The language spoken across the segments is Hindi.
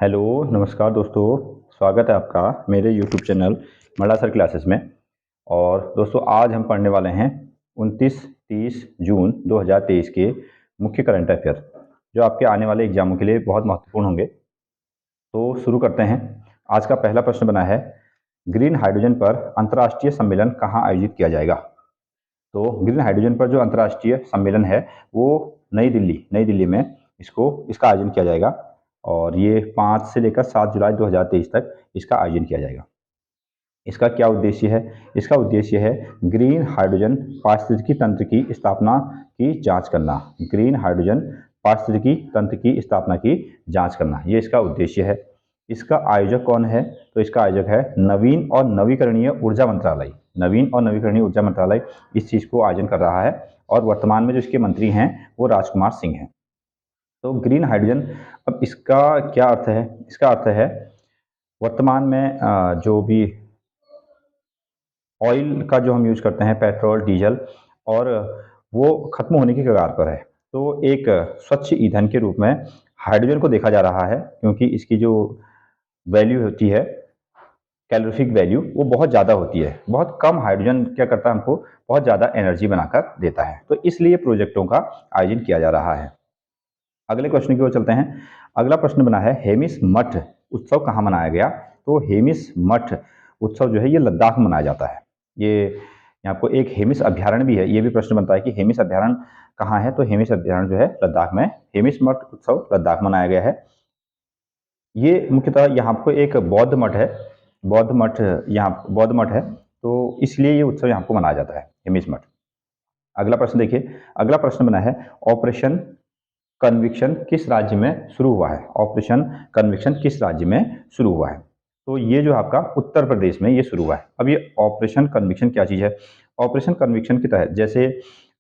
हेलो, नमस्कार दोस्तों। स्वागत है आपका मेरे यूट्यूब चैनल मल्ला सर क्लासेस में। और दोस्तों आज हम पढ़ने वाले हैं 29-30 जून 2023 के मुख्य करंट अफेयर, जो आपके आने वाले एग्जामों के लिए बहुत महत्वपूर्ण होंगे। तो शुरू करते हैं। आज का पहला प्रश्न बना है, ग्रीन हाइड्रोजन पर अंतर्राष्ट्रीय सम्मेलन कहाँ आयोजित किया जाएगा। तो ग्रीन हाइड्रोजन पर जो अंतर्राष्ट्रीय सम्मेलन है वो नई दिल्ली में इसका आयोजन किया जाएगा। और ये 5 से लेकर 7 जुलाई 2023 तक इसका आयोजन किया जाएगा। इसका क्या उद्देश्य है? इसका उद्देश्य है ग्रीन हाइड्रोजन पारिस्थितिकी तंत्र की स्थापना की जांच करना। ग्रीन हाइड्रोजन पारिस्थितिकी तंत्र की स्थापना की जांच करना, ये इसका उद्देश्य है। इसका आयोजक कौन है? तो इसका आयोजक है नवीन और नवीकरणीय ऊर्जा मंत्रालय। नवीन और नवीकरणीय ऊर्जा मंत्रालय इस चीज को आयोजन कर रहा है। और वर्तमान में जो इसके मंत्री हैं वो राजकुमार सिंह हैं। तो ग्रीन हाइड्रोजन, अब इसका क्या अर्थ है? इसका अर्थ है वर्तमान में जो भी ऑयल का जो हम यूज करते हैं, पेट्रोल डीजल, और वो खत्म होने की कगार पर है। तो एक स्वच्छ ईंधन के रूप में हाइड्रोजन को देखा जा रहा है, क्योंकि इसकी जो वैल्यू होती है, कैलोरीफिक वैल्यू, वो बहुत ज़्यादा होती है। बहुत कम हाइड्रोजन क्या करता है, हमको बहुत ज़्यादा एनर्जी बनाकर देता है। तो इसलिए प्रोजेक्टों का आयोजन किया जा रहा है। अगले क्वेश्चन की ओर चलते हैं। अगला प्रश्न बना है, हेमिस मठ उत्सव कहाँ मनाया गया। तो हेमिस मठ उत्सव जो है ये लद्दाख में मनाया जाता है। ये यहाँ आपको एक हेमिस अभ्यारण्य भी है। ये भी प्रश्न बनता है कि हेमिस अभ्यारण्य कहाँ है। तो हेमिस अभ्यारण्य जो है लद्दाख में। हेमिस मठ उत्सव लद्दाख मनाया गया है। ये मुख्यतः यहाँ आपको एक बौद्ध मठ है। बौद्ध मठ, यहाँ बौद्ध मठ है, तो इसलिए ये उत्सव यहाँ को मनाया जाता है, हेमिस मठ। अगला प्रश्न देखिए। अगला प्रश्न बना है, ऑपरेशन कन्विक्शन किस राज्य में शुरू हुआ है। ऑपरेशन कन्विक्शन किस राज्य में शुरू हुआ है। तो ये जो आपका उत्तर प्रदेश में ये शुरू हुआ है। अब ये ऑपरेशन कन्विक्शन क्या चीज़ है? ऑपरेशन कन्विक्शन के तहत जैसे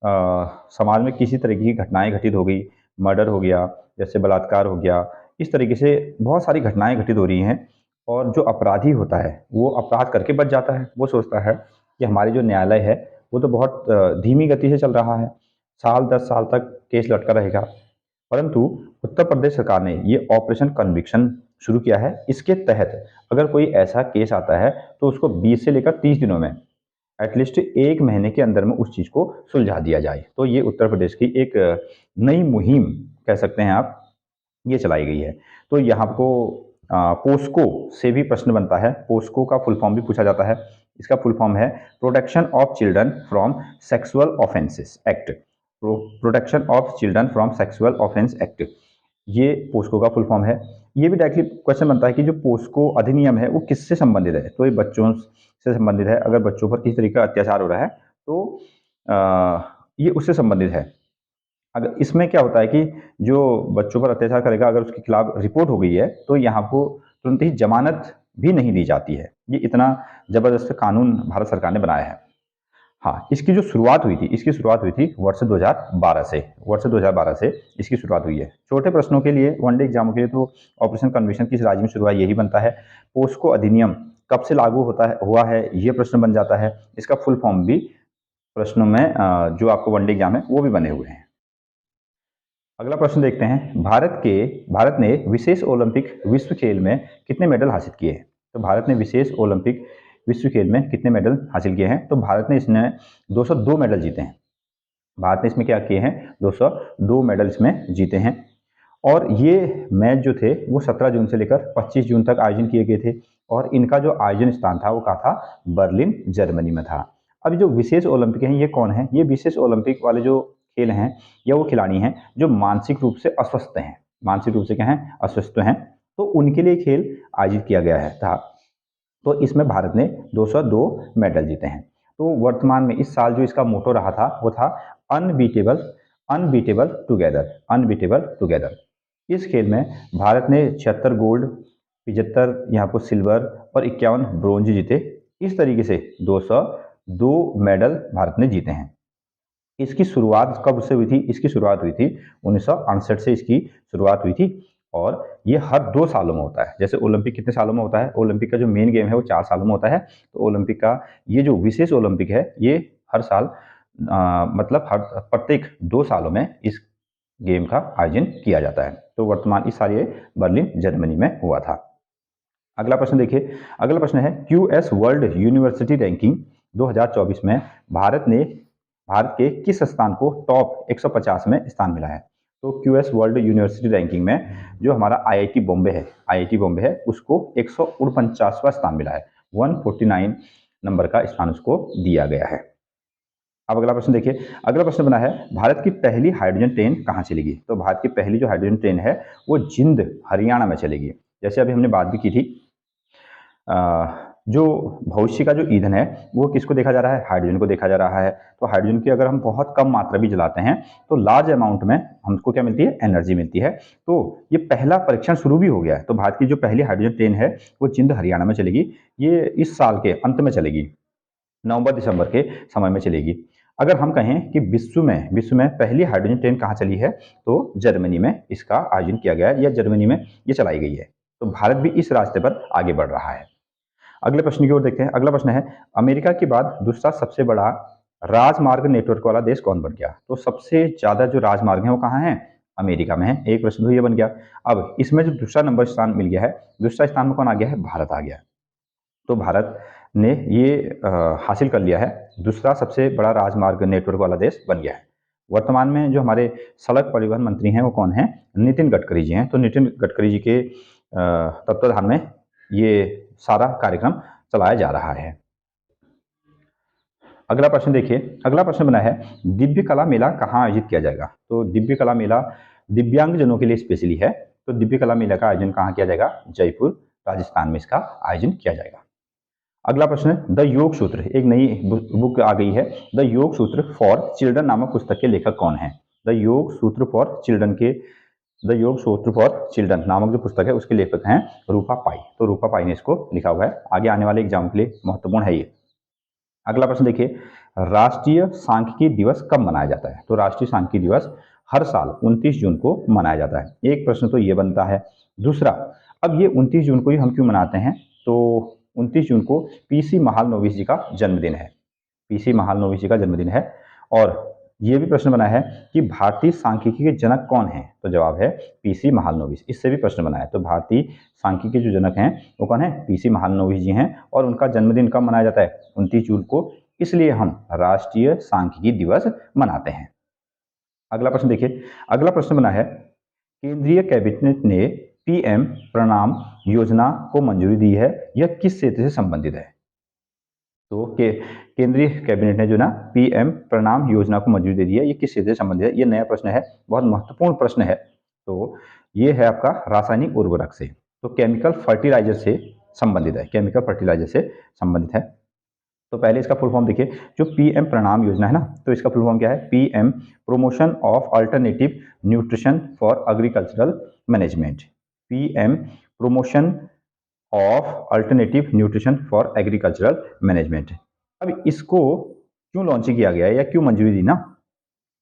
समाज में किसी तरह की घटनाएं घटित हो गई, मर्डर हो गया, जैसे बलात्कार हो गया, इस तरीके से बहुत सारी घटनाएं घटित हो रही हैं। और जो अपराधी होता है वो अपराध करके बच जाता है। वो सोचता है कि हमारी जो न्यायालय है वो तो बहुत धीमी गति से चल रहा है, साल 10 साल तक केस लटका रहेगा। परंतु उत्तर प्रदेश सरकार ने ये ऑपरेशन कन्विक्शन शुरू किया है। इसके तहत अगर कोई ऐसा केस आता है तो उसको 20 से लेकर 30 दिनों में, एटलीस्ट 1 महीने के अंदर में उस चीज को सुलझा दिया जाए। तो ये उत्तर प्रदेश की एक नई मुहिम कह सकते हैं आप, ये चलाई गई है। तो यहाँ को पोस्को से भी प्रश्न बनता है। पोस्को का फुल फॉर्म भी पूछा जाता है। इसका फुल फॉर्म है protection of children from sexual offences act. Protection of children from sexual offence act, ये पोस्को का फुल फॉर्म है। ये भी डायरेक्टली क्वेश्चन बनता है कि जो पोस्को अधिनियम है वो किससे संबंधित है। तो ये बच्चों से संबंधित है। अगर बच्चों पर किसी तरीके का अत्याचार हो रहा है तो ये उससे संबंधित है। अगर इसमें क्या होता है कि जो बच्चों पर अत्याचार करेगा, अगर उसके खिलाफ रिपोर्ट हो गई है तो यहाँ को तुरंत ही जमानत भी नहीं दी जाती है। ये इतना जबरदस्त कानून भारत सरकार ने बनाया है। हाँ, इसकी जो शुरुआत हुई थी, इसकी शुरुआत हुई थी वर्ष 2012 से। वर्ष 2012 से इसकी शुरुआत हुई है। छोटे प्रश्नों के लिए, वनडे एग्जामों के लिए तो ऑपरेशन कन्विक्शन किस राज्य में शुरू हुआ यही बनता है। पोस्को अधिनियम कब से लागू हुआ है, ये प्रश्न बन जाता है। इसका फुल फॉर्म भी प्रश्नों में जो आपको वनडे एग्जाम है वो भी बने हुए हैं। अगला प्रश्न देखते हैं। भारत ने विशेष ओलंपिक विश्व खेल में कितने मेडल हासिल किए हैं। तो भारत ने विशेष ओलंपिक विश्व खेल में कितने मेडल हासिल किए हैं। तो भारत ने इसमें 202 मेडल जीते हैं। भारत ने इसमें क्या किए हैं, 202 मेडल इसमें जीते हैं। और ये मैच जो थे वो 17 जून से लेकर 25 जून तक आयोजन किए गए थे। और इनका जो आयोजन स्थान था वो कहा था, बर्लिन जर्मनी में था। अब जो विशेष ओलंपिक हैं ये कौन है? ये विशेष ओलंपिक वाले जो खेल हैं या वो खिलाड़ी हैं जो मानसिक रूप से अस्वस्थ हैं। मानसिक रूप से क्या हैं, अस्वस्थ हैं। तो उनके लिए खेल आयोजित किया गया है था। तो इसमें भारत ने 202 मेडल जीते हैं। तो वर्तमान में इस साल जो इसका मोटो रहा था वो था unbeatable unbeatable together, unbeatable together. इस खेल में भारत ने 76 गोल्ड, 75 यहाँ को सिल्वर और 51 ब्रोंज जीते। इस तरीके से 202 मेडल भारत ने जीते हैं। इसकी शुरुआत कब से हुई थी? इसकी शुरुआत हुई थी 1968 से इसकी शुरुआत हुई थी। और ये हर 2 सालों में होता है। जैसे ओलंपिक कितने सालों में होता है? ओलंपिक का जो मेन गेम है वो 4 सालों में होता है। तो ओलंपिक का ये जो विशेष ओलंपिक है ये हर साल मतलब हर प्रत्येक 2 सालों में इस गेम का आयोजन किया जाता है। तो वर्तमान इस साल ये बर्लिन जर्मनी में हुआ था। अगला प्रश्न देखिए, अगला प्रश्न है क्यूएस वर्ल्ड यूनिवर्सिटी रैंकिंग 2024 में भारत के किस स्थान को टॉप 150 में स्थान मिला है। तो क्यूएस वर्ल्ड यूनिवर्सिटी रैंकिंग में जो हमारा आईआईटी बॉम्बे है उसको 149वां स्थान मिला है। 149 नंबर का स्थान उसको दिया गया है। अब अगला प्रश्न देखिए, अगला प्रश्न बना है भारत की पहली हाइड्रोजन ट्रेन कहाँ चलेगी। तो भारत की पहली जो हाइड्रोजन ट्रेन है वो जिंद हरियाणा में चलेगी। जैसे अभी हमने बात भी की थी, जो भविष्य का जो ईंधन है वो किसको देखा जा रहा है, हाइड्रोजन को देखा जा रहा है। तो हाइड्रोजन की अगर हम बहुत कम मात्रा भी जलाते हैं तो लार्ज अमाउंट में हमको क्या मिलती है, एनर्जी मिलती है। तो ये पहला परीक्षण शुरू भी हो गया है। तो भारत की जो पहली हाइड्रोजन ट्रेन है वो जिंद हरियाणा में चलेगी। ये इस साल के अंत में चलेगी, नवंबर दिसंबर के समय में चलेगी। अगर हम कहें कि विश्व में पहली हाइड्रोजन ट्रेन कहाँ चली है तो जर्मनी में इसका आयोजन किया गया है या जर्मनी में ये चलाई गई है। तो भारत भी इस रास्ते पर आगे बढ़ रहा है। अगले प्रश्न की ओर देखते हैं। अगला प्रश्न है अमेरिका के बाद दूसरा सबसे बड़ा राजमार्ग नेटवर्क वाला देश कौन बन गया। तो सबसे ज्यादा जो राजमार्ग है वो कहाँ है, अमेरिका में है। एक प्रश्न तो ये बन गया। अब इसमें जो दूसरा नंबर स्थान मिल गया है, दूसरा स्थान में कौन आ गया है, भारत आ गया। तो भारत ने ये हासिल कर लिया है, दूसरा सबसे बड़ा राजमार्ग नेटवर्क वाला देश बन गया है। वर्तमान में जो हमारे सड़क परिवहन मंत्री हैं वो कौन है, नितिन गडकरी जी हैं। तो नितिन गडकरी जी के तत्वाधान में ये सारा कार्यक्रम चलाया जा रहा है। अगला प्रश्न देखिए, अगला प्रश्न बना है दिव्य कला मेला कहाँ आयोजित किया जाएगा। तो दिव्य कला मेला दिव्यांगजनों के लिए स्पेशली है। तो दिव्य कला मेला का आयोजन कहाँ किया जाएगा, जयपुर राजस्थान में इसका आयोजन किया जाएगा। अगला प्रश्न, द योग सूत्र, एक नई बुक आ गई है, द योग सूत्र फॉर चिल्ड्रन नामक पुस्तक के लेखक कौन है। द योग सूत्र फॉर चिल्ड्रन नामक जो पुस्तक है उसके लेखक हैं रूपा पाई। तो रूपा पाई ने इसको लिखा हुआ है, आगे आने वाले एग्जाम के लिए महत्वपूर्ण है ये। अगला प्रश्न देखिए, राष्ट्रीय सांख्यिकी दिवस कब मनाया जाता है। तो राष्ट्रीय सांख्यिकी दिवस हर साल 29 जून को मनाया जाता है। एक प्रश्न तो ये बनता है। दूसरा, अब ये 29 जून को ही हम क्यों मनाते हैं। तो 29 जून को पीसी महालनोबिस जी का जन्मदिन है। पीसी महालनोबिस जी का जन्मदिन है। और ये भी प्रश्न बना है कि भारतीय सांख्यिकी के जनक कौन है। तो जवाब है पीसी महालनोबिस। इससे भी प्रश्न बना है। तो भारतीय सांख्यिकी के जो जनक हैं वो कौन है, पीसी महालनोबिस जी हैं। और उनका जन्मदिन कब मनाया जाता है, 29 जून को। इसलिए हम राष्ट्रीय सांख्यिकी दिवस मनाते हैं। अगला प्रश्न देखिए, अगला प्रश्न बना है केंद्रीय कैबिनेट ने पीएम प्रणाम योजना को मंजूरी दी है, यह किस क्षेत्र से संबंधित है। तो केंद्रीय कैबिनेट ने जो ना पीएम प्रणाम योजना को मंजूरी दे दी है, ये किस क्षेत्र से संबंधित है। ये नया प्रश्न है, बहुत महत्वपूर्ण प्रश्न है। तो ये है आपका रासायनिक उर्वरक से, तो केमिकल फर्टिलाइजर से संबंधित है, केमिकल फर्टिलाइजर से संबंधित है। तो पहले इसका फुल फॉर्म देखिए, जो पीएम प्रणाम योजना है ना, तो इसका फुल फॉर्म क्या है, PM promotion of alternative nutrition for agricultural management. PM promotion of alternative nutrition for agricultural management. अब इसको क्यों लॉन्च किया गया है या क्यों मंजूरी दी ना,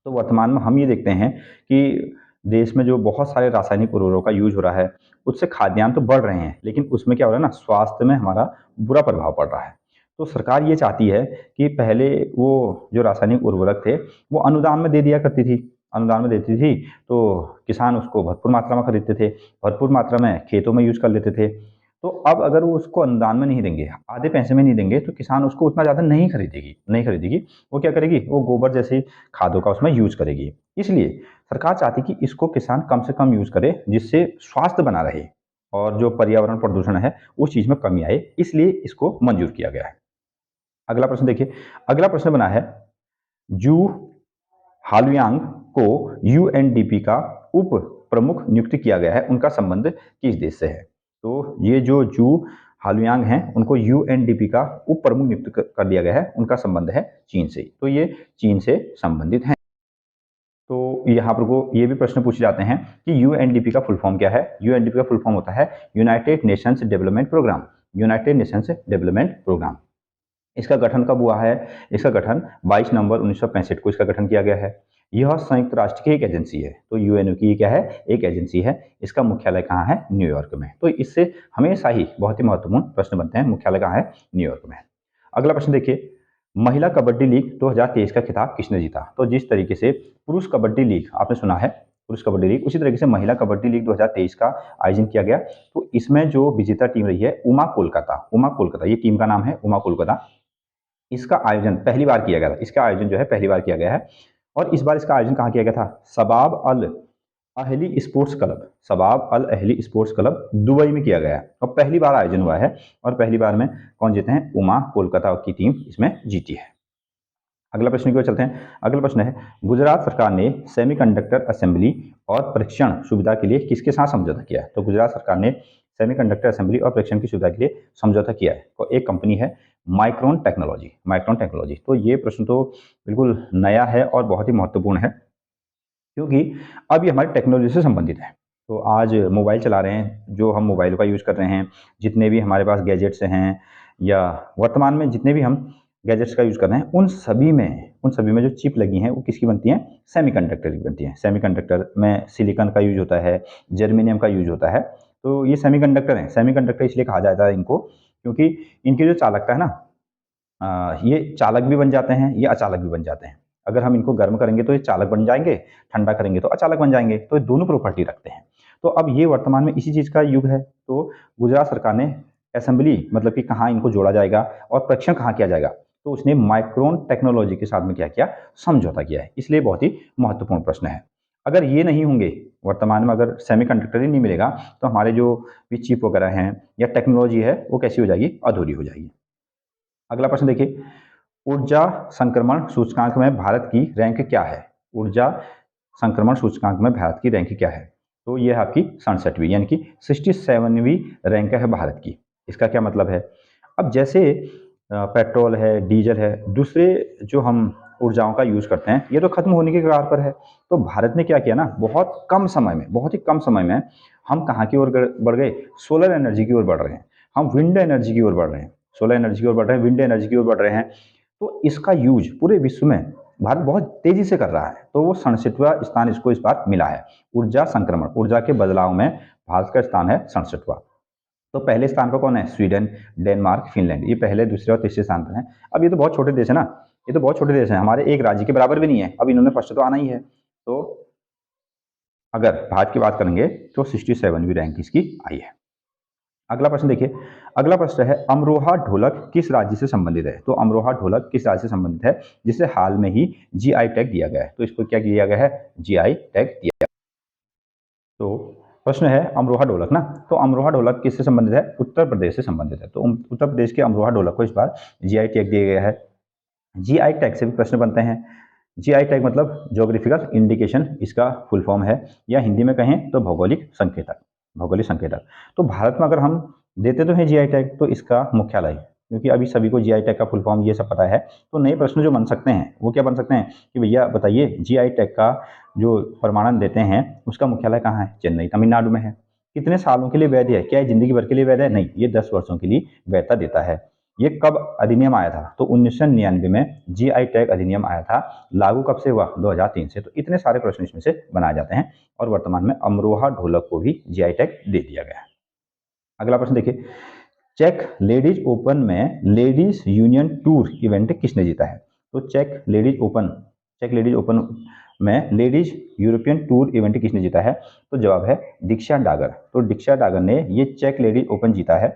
तो वर्तमान में हम ये देखते हैं कि देश में जो बहुत सारे रासायनिक उर्वरकों का यूज हो रहा है उससे खाद्यान्न तो बढ़ रहे हैं, लेकिन उसमें क्या हो रहा है ना, स्वास्थ्य में हमारा बुरा प्रभाव पड़ रहा है। तो सरकार ये चाहती है कि पहले वो जो रासायनिक उर्वरक थे वो अनुदान में दे दिया करती थी, अनुदान में देती थी, तो किसान उसको भरपूर मात्रा में खरीदते थे, भरपूर मात्रा में खेतों में यूज कर लेते थे। तो अब अगर वो उसको अनुदान में नहीं देंगे, आधे पैसे में नहीं देंगे, तो किसान उसको उतना ज़्यादा नहीं खरीदेगी। वो क्या करेगी, वो गोबर जैसी खादों का उसमें यूज करेगी। इसलिए सरकार चाहती कि इसको किसान कम से कम यूज करे, जिससे स्वास्थ्य बना रहे और जो पर्यावरण प्रदूषण है उस चीज में कमी आए, इसलिए इसको मंजूर किया गया है। अगला प्रश्न देखिए, अगला प्रश्न बना है जू हालुयांग को यूएनडीपी का उप प्रमुख नियुक्त किया गया है, उनका संबंध किस देश से है। तो ये जो जू हालुयांग हैं उनको यूएनडीपी का उप प्रमुख नियुक्त कर दिया गया है, उनका संबंध है चीन से। तो ये चीन से संबंधित हैं। तो यहाँ पर को ये भी प्रश्न पूछे जाते हैं कि यूएनडीपी का फुल फॉर्म क्या है। यूएनडीपी का फुल फॉर्म होता है United Nations Development Programme. United Nations Development Programme. इसका गठन कब हुआ है, इसका गठन 22 नवंबर 1965 को इसका गठन किया गया है। यह संयुक्त राष्ट्र की एक एजेंसी है। तो यूएनओ की क्या है, एक एजेंसी है। इसका मुख्यालय कहाँ है, न्यूयॉर्क में। तो इससे हमेशा ही बहुत ही महत्वपूर्ण प्रश्न बनते हैं, मुख्यालय कहाँ है, न्यूयॉर्क में। अगला प्रश्न देखिए, महिला कबड्डी लीग 2023 का खिताब किसने जीता। तो जिस तरीके से पुरुष कबड्डी लीग आपने सुना है पुरुष कबड्डी लीग। उसी तरीके से महिला कबड्डी लीग 2023 का आयोजन किया गया। तो इसमें जो विजेता टीम रही है उमा कोलकाता, ये टीम का नाम है उमा कोलकाता। इसका आयोजन पहली बार किया गया था। इसका आयोजन जो है पहली बार किया गया है। और इस बार इसका आयोजन कहाँ किया गया था? शबाब Al Ahli sports club, Shabab Al Ahli sports club Dubai में किया गया है और पहली बार आयोजन हुआ है। और पहली बार में कौन जीते हैं? उमा कोलकाता की टीम इसमें जीती है। अगला प्रश्न की ओर चलते हैं। अगला प्रश्न है, गुजरात सरकार ने सेमीकंडक्टर असेंबली और परीक्षण सुविधा के लिए किसके साथ समझौता किया है? तो गुजरात सरकार ने सेमीकंडक्टर असेंबली और परीक्षण की सुविधा के लिए समझौता किया है। तो एक कंपनी है माइक्रोन टेक्नोलॉजी, माइक्रोन टेक्नोलॉजी। तो ये प्रश्न तो बिल्कुल नया है और बहुत ही महत्वपूर्ण है, क्योंकि अब ये हमारी टेक्नोलॉजी से संबंधित है। तो आज मोबाइल चला रहे हैं, जो हम मोबाइल का यूज़ कर रहे हैं, जितने भी हमारे पास गैजेट्स हैं या वर्तमान में जितने भी हम गैजेट्स का यूज़ कर रहे हैं, उन सभी में जो चिप लगी हैं वो किसकी बनती हैं? सेमीकंडक्टर की बनती हैं। सेमीकंडक्टर में सिलिकॉन का यूज़ होता है, जर्मेनियम का यूज़ होता है। तो ये सेमीकंडक्टर हैं। सेमीकंडक्टर इसलिए कहा जाता है इनको, क्योंकि इनकी जो चालकता है ना, ये चालक भी बन जाते हैं, ये अचालक भी बन जाते हैं। अगर हम इनको गर्म करेंगे तो ये चालक बन जाएंगे, ठंडा करेंगे तो अचालक बन जाएंगे। तो ये दोनों प्रॉपर्टी रखते हैं। तो अब ये वर्तमान में इसी चीज़ का युग है। तो गुजरात सरकार ने असेंबली मतलब कि कहाँ इनको जोड़ा जाएगा और परीक्षण कहाँ किया जाएगा, तो उसने माइक्रोन टेक्नोलॉजी के साथ में क्या किया? समझौता किया है। इसलिए बहुत ही महत्वपूर्ण प्रश्न है। अगर ये नहीं होंगे, वर्तमान में अगर सेमीकंडक्टर ही नहीं मिलेगा, तो हमारे जो भी चिप वगैरह हैं या टेक्नोलॉजी है वो कैसी हो जाएगी? अधूरी हो जाएगी। अगला प्रश्न देखिए, ऊर्जा संक्रमण सूचकांक में भारत की रैंक क्या है? ऊर्जा संक्रमण सूचकांक में भारत की रैंक क्या है? तो ये है आपकी 67वीं, यानी कि 67वीं रैंक है भारत की। इसका क्या मतलब है? अब जैसे पेट्रोल है, डीजल है, दूसरे जो हम ऊर्जाओं का यूज़ करते हैं, ये तो खत्म होने के कगार पर है। तो भारत ने क्या किया ना, बहुत कम समय में, बहुत ही कम समय में हम कहाँ की ओर बढ़ गए? सोलर एनर्जी की ओर बढ़ रहे हैं, हम विंड एनर्जी की ओर बढ़ रहे हैं। सोलर एनर्जी की ओर बढ़ रहे हैं, विंड एनर्जी की ओर बढ़ रहे हैं। तो इसका यूज पूरे विश्व में भारत बहुत तेजी से कर रहा है। तो वो 67वां स्थान इसको इस बार मिला है। ऊर्जा संक्रमण, ऊर्जा के बदलाव में भारत का स्थान है 67वां। तो पहले स्थान पर कौन है? स्वीडन, डेनमार्क, फिनलैंड, ये पहले, दूसरे और तीसरे स्थान पर हैं। अब ये तो बहुत छोटे देश है ना, ये तो बहुत छोटे देश हैं, हमारे एक राज्य के बराबर भी नहीं है। अब इन्होंने फर्स्ट तो आना ही है। तो अगर भारत की बात करेंगे तो 67वीं रैंक इसकी आई है। अगला प्रश्न देखिए। अगला प्रश्न है, अमरोहा ढोलक किस राज्य से संबंधित है? तो अमरोहा ढोलक किस राज्य से संबंधित है जिसे हाल में ही जीआई टैग दिया गया है? तो इसको क्या दिया गया है? जीआई टैग दिया गया। तो प्रश्न है अमरोहा ढोलक ना, तो अमरोहा ढोलक किससे संबंधित है? उत्तर प्रदेश से संबंधित है। तो उत्तर प्रदेश के अमरोहा ढोलक को इस बार जीआई टैग दिया गया है। जीआई टैग से भी प्रश्न बनते हैं। जीआई टैग मतलब ज्योग्राफिकल इंडिकेशन, इसका फुल फॉर्म है, या हिंदी में कहें तो भौगोलिक संकेतक, भौगोलिक संकेतक। तो भारत में अगर हम देते तो हैं जीआई टैग, तो इसका मुख्यालय, क्योंकि अभी सभी को जीआई टैग का फुल फॉर्म ये सब पता है, तो नए प्रश्न जो बन सकते हैं वो क्या बन सकते हैं कि भैया बताइए, जीआई टैग का जो प्रमाणन देते हैं उसका मुख्यालय कहाँ है? चेन्नई, तमिलनाडु में है। कितने सालों के लिए वैध है? क्या ये जिंदगी भर के लिए वैध है? नहीं, ये 10 वर्षों के लिए वैधता देता है। ये कब अधिनियम आया था? तो 1999 में जीआई टैग अधिनियम आया था। लागू कब से हुआ? 2003 से। तो इतने सारे प्रश्न इसमें से बनाए जाते हैं और वर्तमान में अमरोहा ढोलक को भी जीआई टैग दे दिया गया है। अगला प्रश्न देखिए, चेक लेडीज ओपन में लेडीज यूनियन टूर इवेंट किसने जीता है? तो चेक लेडीज ओपन में लेडीज यूरोपियन टूर इवेंट किसने जीता है? तो जवाब है दीक्षा डागर। तो दीक्षा डागर ने ये चेक लेडीज ओपन जीता है।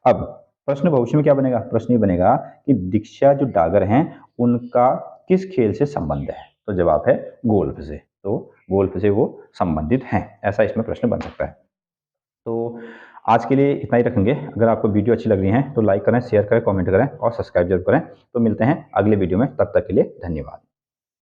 अब प्रश्न भविष्य में क्या बनेगा? प्रश्न ये बनेगा कि दीक्षा जो डागर हैं उनका किस खेल से संबंध है? तो जवाब है गोल्फ से। तो गोल्फ से वो संबंधित हैं, ऐसा इसमें प्रश्न बन सकता है। तो आज के लिए इतना ही रखेंगे। अगर आपको वीडियो अच्छी लग रही है तो लाइक करें, शेयर करें, कमेंट करें और सब्सक्राइब जरूर करें। तो मिलते हैं अगले वीडियो में, तब तक के लिए धन्यवाद।